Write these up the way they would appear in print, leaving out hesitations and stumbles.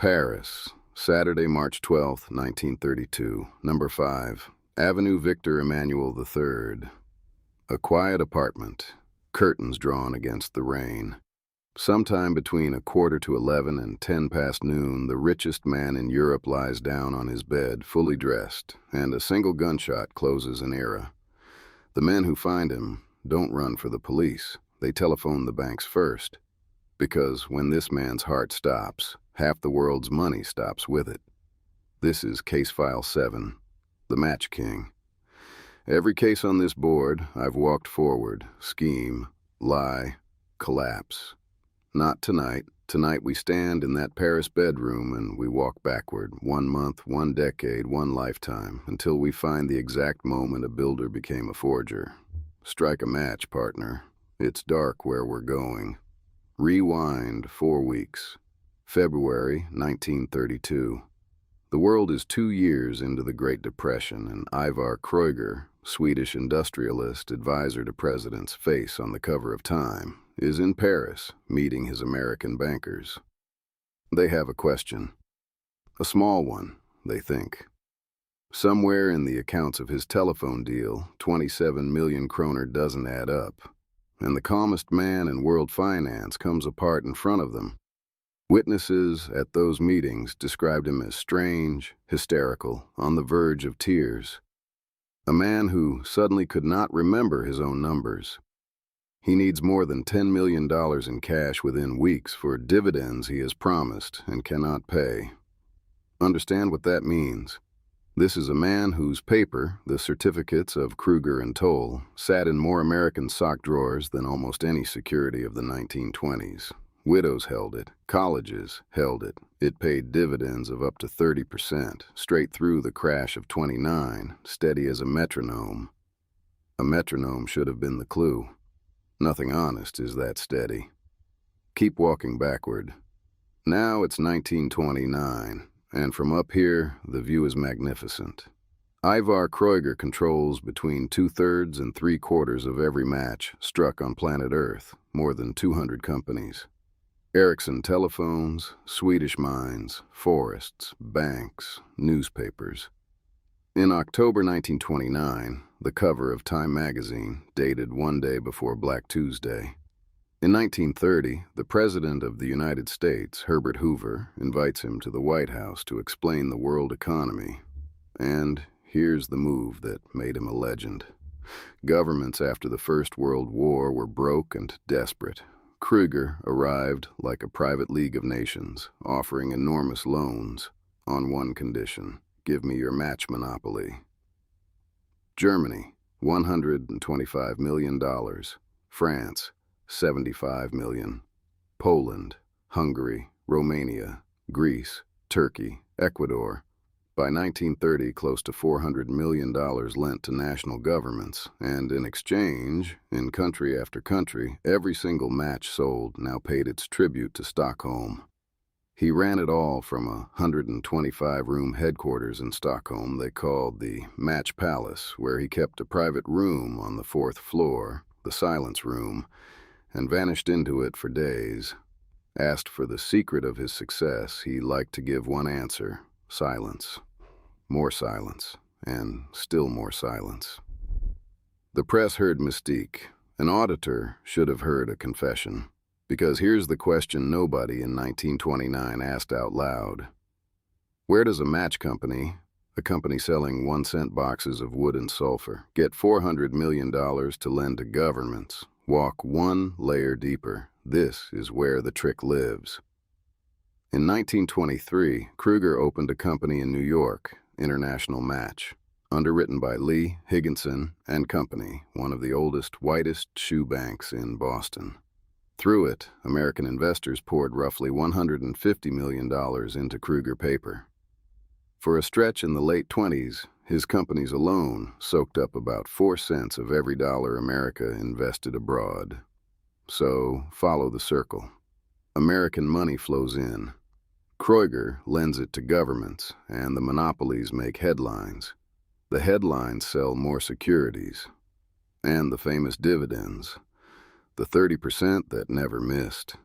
Paris, Saturday, March 12, 1932, number 5, Avenue Victor Emmanuel III. A quiet apartment, curtains drawn against the rain. Sometime between 11:15 and 10 past noon, the richest man in Europe lies down on his bed, fully dressed, and a single gunshot closes an era. The men who find him don't run for the police. They telephone the banks first, because when this man's heart stops, half the world's money stops with it. This is Case File 7, the Match King. Every case on this board, I've walked forward, scheme, lie, collapse. Not tonight. Tonight we stand in that Paris bedroom and we walk backward, 1 month, 1 decade, 1 lifetime, until we find the exact moment a builder became a forger. Strike a match, partner. It's dark where we're going. Rewind 4 weeks. February 1932. The world is 2 years into the Great Depression, and Ivar Kreuger, Swedish industrialist, advisor to presidents, face on the cover of Time, is in Paris, meeting his American bankers. They have a question. A small one, they think. Somewhere in the accounts of his telephone deal, 27 million kroner doesn't add up, and the calmest man in world finance comes apart in front of them. Witnesses at those meetings described him as strange, hysterical, on the verge of tears. A man who suddenly could not remember his own numbers. He needs more than $10 million in cash within weeks for dividends he has promised and cannot pay. Understand what that means? This is a man whose paper, the certificates of Kreuger and Toll, sat in more American sock drawers than almost any security of the 1920s. Widows held it. Colleges held it. It paid dividends of up to 30%, straight through the crash of '29, steady as a metronome. A metronome should have been the clue. Nothing honest is that steady. Keep walking backward. Now it's 1929, and from up here, the view is magnificent. Ivar Kreuger controls between 2/3 and 3/4 of every match struck on planet Earth, more than 200 companies. Ericsson telephones, Swedish mines, forests, banks, newspapers. In October 1929, the cover of Time magazine, dated 1 day before Black Tuesday. In 1930, the President of the United States, Herbert Hoover, invites him to the White House to explain the world economy. And here's the move that made him a legend. Governments after the First World War were broke and desperate. Kreuger arrived like a private league of nations, offering enormous loans on one condition: give me your match monopoly. Germany, $125 million. France, $75 million. Poland, Hungary, Romania, Greece, Turkey, Ecuador. By 1930, close to $400 million lent to national governments, and in exchange, in country after country, every single match sold now paid its tribute to Stockholm. He ran it all from a 125-room headquarters in Stockholm they called the Match Palace, where he kept a private room on the 4th floor, the silence room, and vanished into it for days. Asked for the secret of his success, he liked to give one answer: silence. More silence, and still more silence. The press heard mystique. An auditor should have heard a confession. Because here's the question nobody in 1929 asked out loud. Where does a match company, a company selling 1-cent boxes of wood and sulfur, get $400 million to lend to governments? Walk one layer deeper. This is where the trick lives. In 1923, Kreuger opened a company in New York, International Match, underwritten by Lee, Higginson and Company, one of the oldest, whitest shoe banks in Boston. Through it, American investors poured roughly $150 million into Kreuger paper. For a stretch in the late 20s, his companies alone soaked up about 4 cents of every dollar America invested abroad. So, follow the circle. American money flows in. Kreuger lends it to governments, and the monopolies make headlines. The headlines sell more securities. And the famous dividends. The 30% that never missed.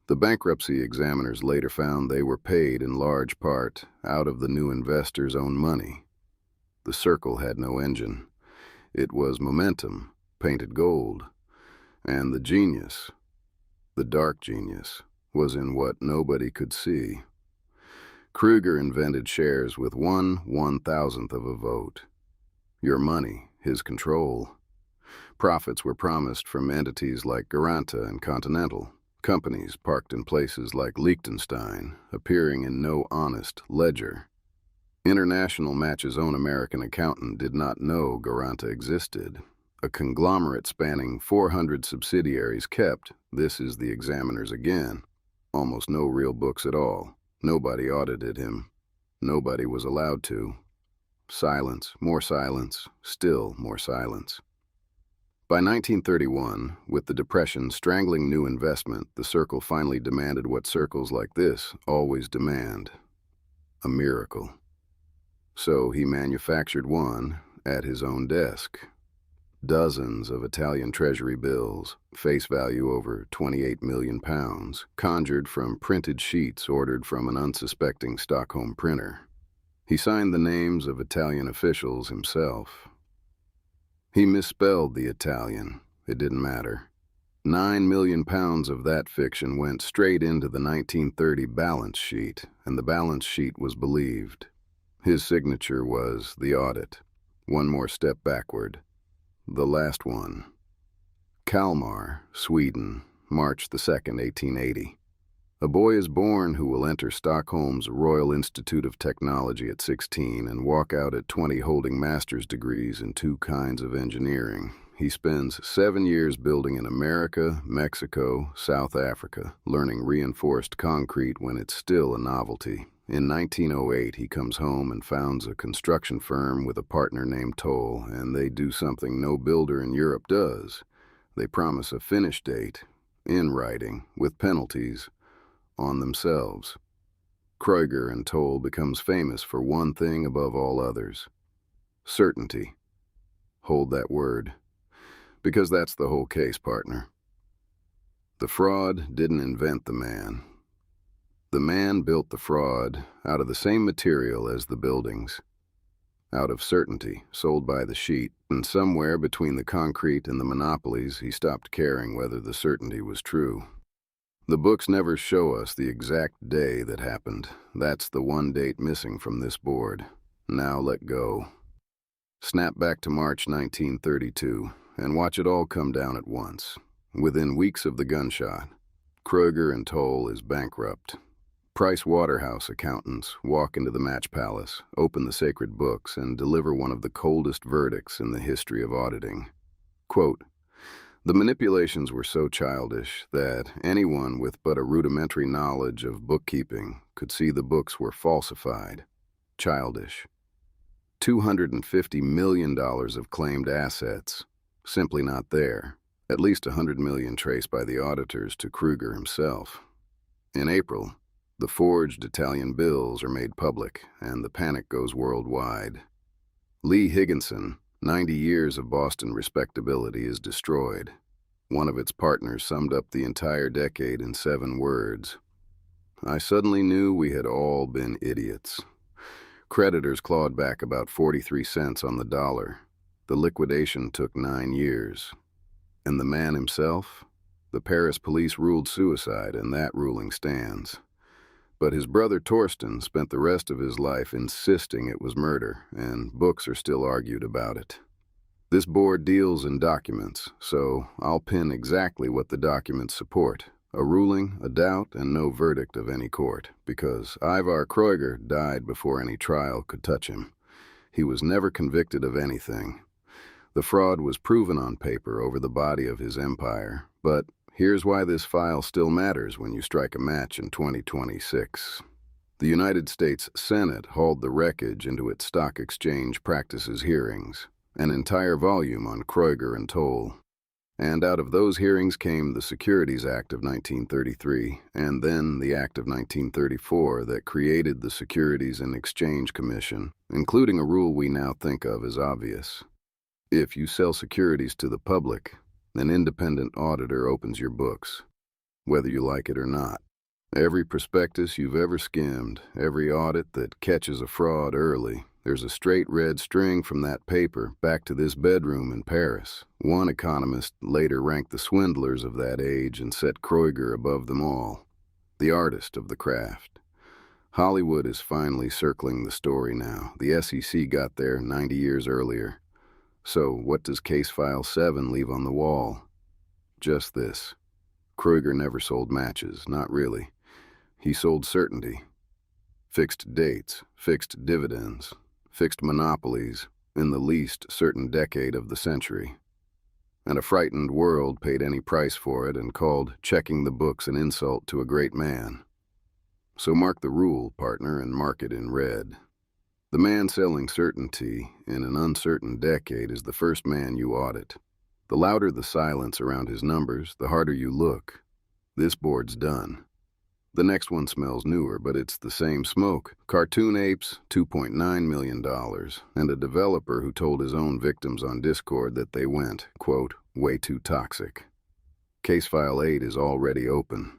The bankruptcy examiners later found they were paid in large part out of the new investor's own money. The circle had no engine. It was momentum, painted gold. And the genius, the dark genius, was in what nobody could see. Kreuger invented shares with 1/1000th of a vote. Your money, his control. Profits were promised from entities like Garanta and Continental, companies parked in places like Liechtenstein, appearing in no honest ledger. International Match's own American accountant did not know Garanta existed. A conglomerate spanning 400 subsidiaries kept, this is the examiners again, almost no real books at all. Nobody audited him. Nobody was allowed to. Silence, still more silence. By 1931, with the Depression strangling new investment, the circle finally demanded what circles like this always demand: a miracle. So he manufactured one at his own desk. Dozens of Italian treasury bills, face value over 28 million pounds, conjured from printed sheets ordered from an unsuspecting Stockholm printer. He signed the names of Italian officials himself. He misspelled the Italian. It didn't matter. 9 million pounds of that fiction went straight into the 1930 balance sheet, and the balance sheet was believed. His signature was the audit. One more step backward. The last one. Kalmar, Sweden, March the 2nd, 1880. A boy is born who will enter Stockholm's Royal Institute of Technology at 16 and walk out at 20 holding master's degrees in 2 kinds of engineering. He spends 7 years building in America, Mexico, South Africa, learning reinforced concrete when it's still a novelty. In 1908, he comes home and founds a construction firm with a partner named Toll, and they do something no builder in Europe does. They promise a finish date, in writing, with penalties, on themselves. Kreuger and Toll becomes famous for one thing above all others: certainty. Hold that word, because that's the whole case, partner. The fraud didn't invent the man. The man built the fraud out of the same material as the buildings, out of certainty, sold by the sheet, and somewhere between the concrete and the monopolies, he stopped caring whether the certainty was true. The books never show us the exact day that happened. That's the one date missing from this board. Now let go. Snap back to March 1932, and watch it all come down at once. Within weeks of the gunshot, Kreuger and Toll is bankrupt. Price Waterhouse accountants walk into the Match Palace, open the sacred books, and deliver one of the coldest verdicts in the history of auditing. Quote, "The manipulations were so childish that anyone with but a rudimentary knowledge of bookkeeping could see the books were falsified. Childish. $250 million of claimed assets, simply not there. At least $100 million traced by the auditors to Kreuger himself. In April, the forged Italian bills are made public, and the panic goes worldwide. Lee Higginson, 90 years of Boston respectability, is destroyed. One of its partners summed up the entire decade in 7 words. I suddenly knew we had all been idiots. Creditors clawed back about 43 cents on the dollar. The liquidation took 9 years. And the man himself? The Paris police ruled suicide, and that ruling stands. But his brother Torsten spent the rest of his life insisting it was murder, and books are still argued about it. This board deals in documents, so I'll pin exactly what the documents support: a ruling, a doubt, and no verdict of any court, because Ivar Kreuger died before any trial could touch him. He was never convicted of anything. The fraud was proven on paper over the body of his empire, but here's why this file still matters when you strike a match in 2026. The United States Senate hauled the wreckage into its stock exchange practices hearings, an entire volume on Kreuger and Toll. And out of those hearings came the Securities Act of 1933, and then the Act of 1934 that created the Securities and Exchange Commission, including a rule we now think of as obvious. If you sell securities to the public, an independent auditor opens your books, whether you like it or not. Every prospectus you've ever skimmed, every audit that catches a fraud early, there's a straight red string from that paper back to this bedroom in Paris. One economist later ranked the swindlers of that age and set Kreuger above them all, the artist of the craft. Hollywood is finally circling the story now. The SEC got there 90 years earlier. So what does Case File 7 leave on the wall? Just this. Kreuger never sold matches, not really. He sold certainty. Fixed dates, fixed dividends, fixed monopolies in the least certain decade of the century. And a frightened world paid any price for it and called checking the books an insult to a great man. So mark the rule, partner, and mark it in red. The man selling certainty in an uncertain decade is the first man you audit. The louder the silence around his numbers, the harder you look. This board's done. The next one smells newer, but it's the same smoke. Cartoon apes, $2.9 million, and a developer who told his own victims on Discord that they went, quote, way too toxic. Case File 8 is already open.